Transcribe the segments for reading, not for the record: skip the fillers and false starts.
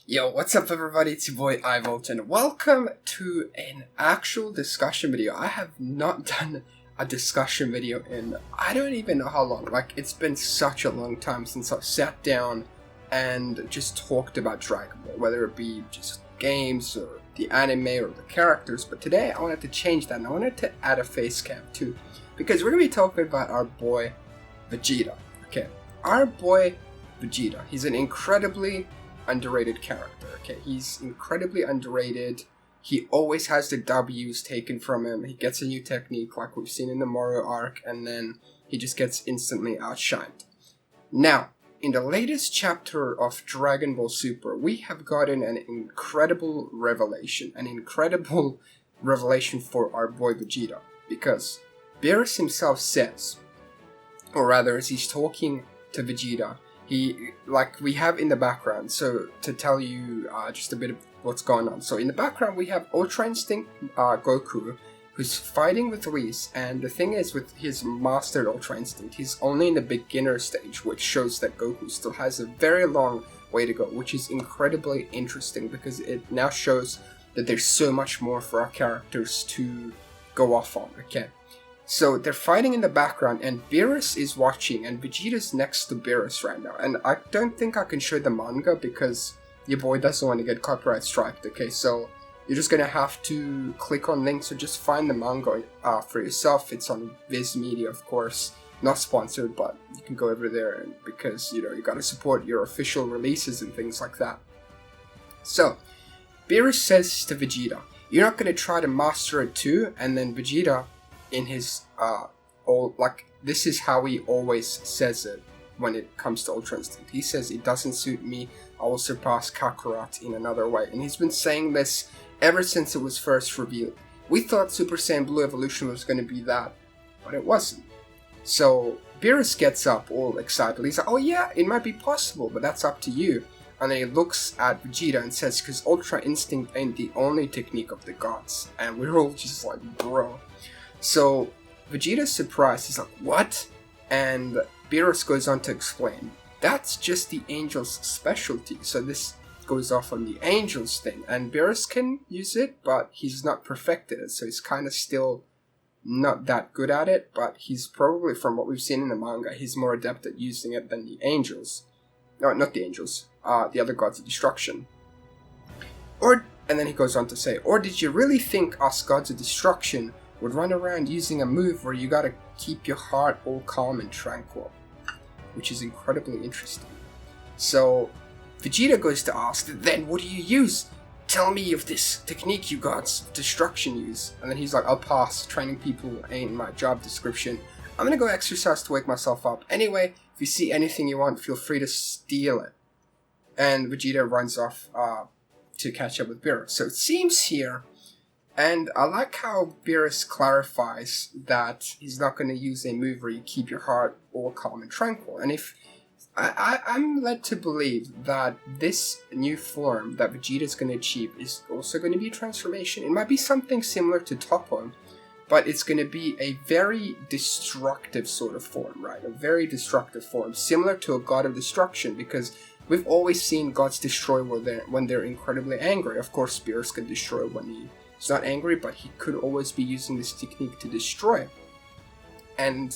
Yo, what's up everybody, it's your boy iVolt and welcome to an actual discussion video. I have not done a discussion video in I don't even know how long. Like, it's been such a long time since I've sat down and just talked about Dragon Ball, whether it be just games or the anime or the characters. But today I wanted to change that and I wanted to add a face cam too, because we're going to be talking about our boy Vegeta. Okay, our boy Vegeta, he's an incredibly underrated character. Okay, he's incredibly underrated. He always has the W's taken from him. He gets a new technique like we've seen in the Mario arc, and then he just gets instantly outshined. Now, in the latest chapter of Dragon Ball Super, we have gotten an incredible revelation for our boy Vegeta, because Beerus himself says, or rather as he's talking to Vegeta, we have in the background, so to tell you just a bit of what's going on. So in the background we have Ultra Instinct Goku, who's fighting with Whis, and the thing is, with his mastered Ultra Instinct, he's only in the beginner stage, which shows that Goku still has a very long way to go, which is incredibly interesting because it now shows that there's so much more for our characters to go off on. Okay, so they're fighting in the background and Beerus is watching, and Vegeta's next to Beerus right now. And I don't think I can show the manga because your boy doesn't want to get copyright striked. Okay, so you're just gonna have to click on links or just find the manga for yourself. It's on Viz Media, of course, not sponsored, but you can go over there, and because you gotta support your official releases and things like that. So Beerus says to Vegeta, "You're not gonna try to master it too?" And then Vegeta, in his this is how he always says it when it comes to Ultra Instinct. He says, "It doesn't suit me, I will surpass Kakarot in another way." And he's been saying this ever since it was first revealed. We thought Super Saiyan Blue Evolution was going to be that, but it wasn't. So Beerus gets up all excited. He's like, "Oh yeah, it might be possible, but that's up to you." And then he looks at Vegeta and says, "Because Ultra Instinct ain't the only technique of the gods." And we're all just like, bro. So Vegeta's surprised. He's like, "What?" And Beerus goes on to explain, "That's just the angels' specialty." So this goes off on the angels thing, and Beerus can use it, but he's not perfected it, so he's kind of still not that good at it. But he's probably, from what we've seen in the manga, he's more adept at using it than the angels. No, not the angels. The other gods of destruction. And then he goes on to say, "Or did you really think us gods of destruction would run around using a move where you gotta keep your heart all calm and tranquil?" Which is incredibly interesting. So Vegeta goes to ask, "Then what do you use? Tell me of this technique you gods of destruction use." And then he's like, "I'll pass. Training people ain't my job description. I'm gonna go exercise to wake myself up. Anyway, if you see anything you want, feel free to steal it." And Vegeta runs off to catch up with Beerus. So it seems here, and I like how Beerus clarifies that he's not going to use a move where you keep your heart all calm and tranquil. And if I'm led to believe that this new form that Vegeta is going to achieve is also going to be a transformation. It might be something similar to Toppo, but it's going to be a very destructive sort of form, right? A very destructive form, similar to a god of destruction, because we've always seen gods destroy when they're incredibly angry. Of course, Beerus can destroy when he's not angry, but he could always be using this technique to destroy. And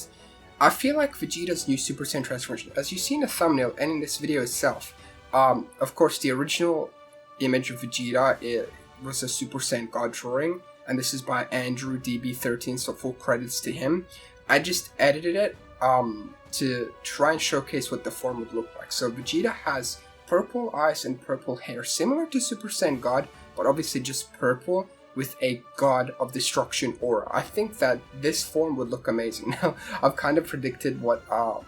I feel like Vegeta's new Super Saiyan transformation, as you see in the thumbnail and in this video itself, of course the original image of Vegeta, it was a Super Saiyan God drawing, and this is by Andrew DB13, so full credits to him. I just edited it to try and showcase what the form would look like. So Vegeta has purple eyes and purple hair, similar to Super Saiyan God, but obviously just purple, with a god of destruction aura. I think that this form would look amazing. Now, I've kind of predicted what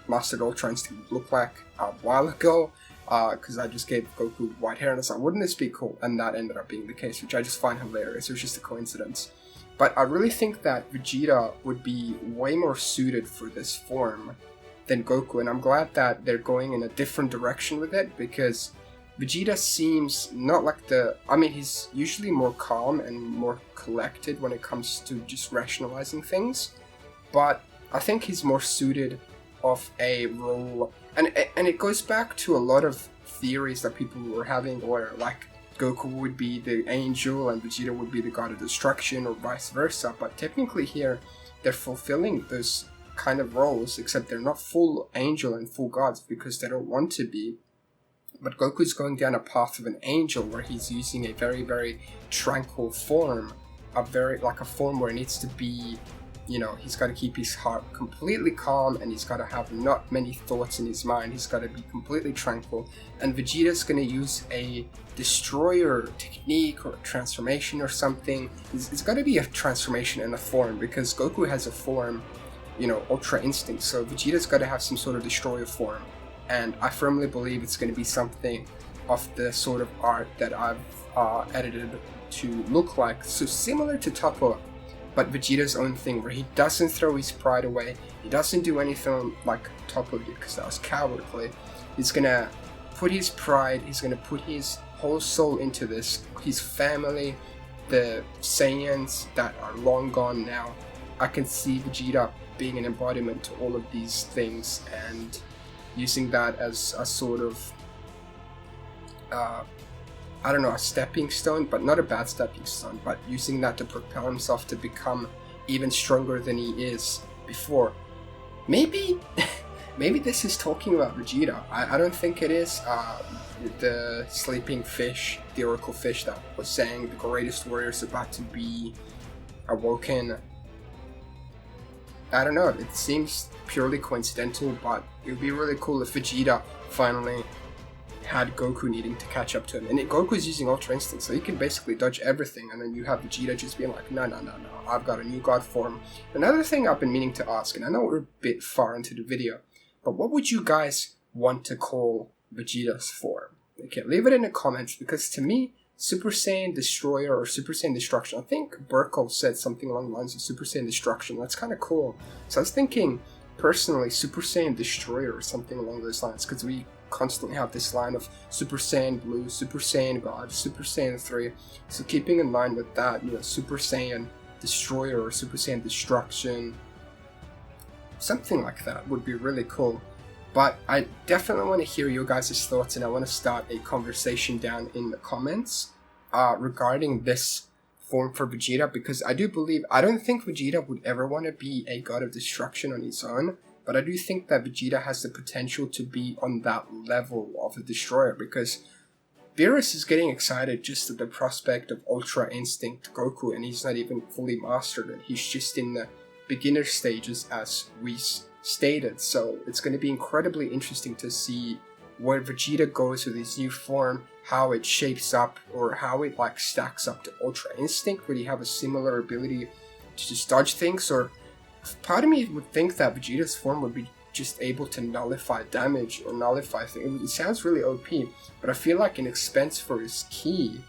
Mastered Ultra Instinct would look like a while ago, because I just gave Goku white hair and I was like, wouldn't this be cool? And that ended up being the case, which I just find hilarious. It was just a coincidence. But I really think that Vegeta would be way more suited for this form than Goku, and I'm glad that they're going in a different direction with it, because Vegeta seems not like he's usually more calm and more collected when it comes to just rationalizing things, but I think he's more suited of a role, and it goes back to a lot of theories that people were having, or like Goku would be the angel and Vegeta would be the god of destruction, or vice versa. But technically here, they're fulfilling those kind of roles, except they're not full angel and full gods because they don't want to be. But Goku's going down a path of an angel where he's using a very, very tranquil form, a form where it needs to be, you know, he's got to keep his heart completely calm, and he's got to have not many thoughts in his mind. He's got to be completely tranquil. And Vegeta's going to use a destroyer technique or a transformation or something. It's got to be a transformation in a form, because Goku has a form, you know, Ultra Instinct. So Vegeta's got to have some sort of destroyer form. And I firmly believe it's going to be something of the sort of art that I've edited to look like. So similar to Toppo, but Vegeta's own thing, where he doesn't throw his pride away. He doesn't do anything like Toppo did, because that was cowardly. He's going to put his pride, he's going to put his whole soul into this. His family, the Saiyans that are long gone now. I can see Vegeta being an embodiment to all of these things, and using that as a sort of, I don't know, a stepping stone, but not a bad stepping stone, but using that to propel himself to become even stronger than he is before. Maybe this is talking about Vegeta. I don't think it is. The sleeping fish, the oracle fish that was saying the greatest warrior is about to be awoken. I don't know, it seems purely coincidental, but it would be really cool if Vegeta finally had Goku needing to catch up to him. And Goku's using Ultra Instinct, so he can basically dodge everything, and then you have Vegeta just being like, no, I've got a new god form. Another thing I've been meaning to ask, and I know we're a bit far into the video, but what would you guys want to call Vegeta's form? Okay, leave it in the comments, because to me, Super Saiyan Destroyer or Super Saiyan Destruction. I think Burkle said something along the lines of Super Saiyan Destruction. That's kind of cool. So I was thinking, personally, Super Saiyan Destroyer or something along those lines, because we constantly have this line of Super Saiyan Blue, Super Saiyan God, Super Saiyan 3. So keeping in line with that, you know, Super Saiyan Destroyer or Super Saiyan Destruction, something like that would be really cool. But I definitely want to hear your guys' thoughts, and I want to start a conversation down in the comments regarding this form for Vegeta, because I don't think Vegeta would ever want to be a god of destruction on his own, but I do think that Vegeta has the potential to be on that level of a destroyer, because Beerus is getting excited just at the prospect of Ultra Instinct Goku, and he's not even fully mastered it. He's just in the beginner stages, as we stated. So it's going to be incredibly interesting to see where Vegeta goes with his new form, how it shapes up, or how it like stacks up to Ultra Instinct. Would he have a similar ability to just dodge things? Or part of me would think that Vegeta's form would be just able to nullify damage or nullify things. It sounds really OP, but I feel like in expense for his ki,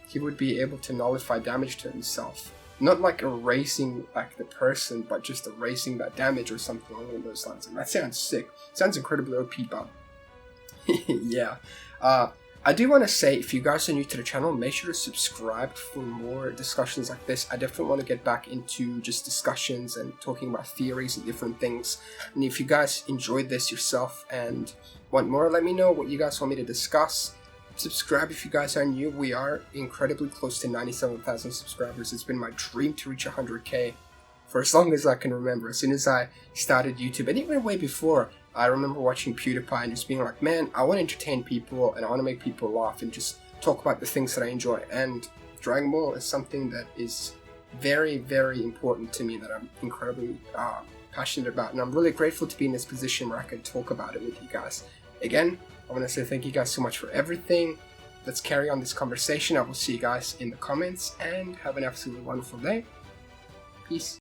he would be able to nullify damage to himself. Not like erasing like the person, but just erasing that damage or something along those lines. And that sounds sick. Sounds incredibly OP, but yeah. I do want to say, if you guys are new to the channel, make sure to subscribe for more discussions like this. I definitely want to get back into just discussions and talking about theories and different things. And if you guys enjoyed this yourself and want more, let me know what you guys want me to discuss. Subscribe if you guys are new. We are incredibly close to 97,000 subscribers. It's been my dream to reach 100k for as long as I can remember. As soon as I started YouTube, and even way before, I remember watching PewDiePie and just being like, man, I want to entertain people and I want to make people laugh and just talk about the things that I enjoy. And Dragon Ball is something that is very, very important to me, that I'm incredibly passionate about. And I'm really grateful to be in this position where I can talk about it with you guys. Again, I want to say thank you guys so much for everything. Let's carry on this conversation. I will see you guys in the comments, and have an absolutely wonderful day. Peace.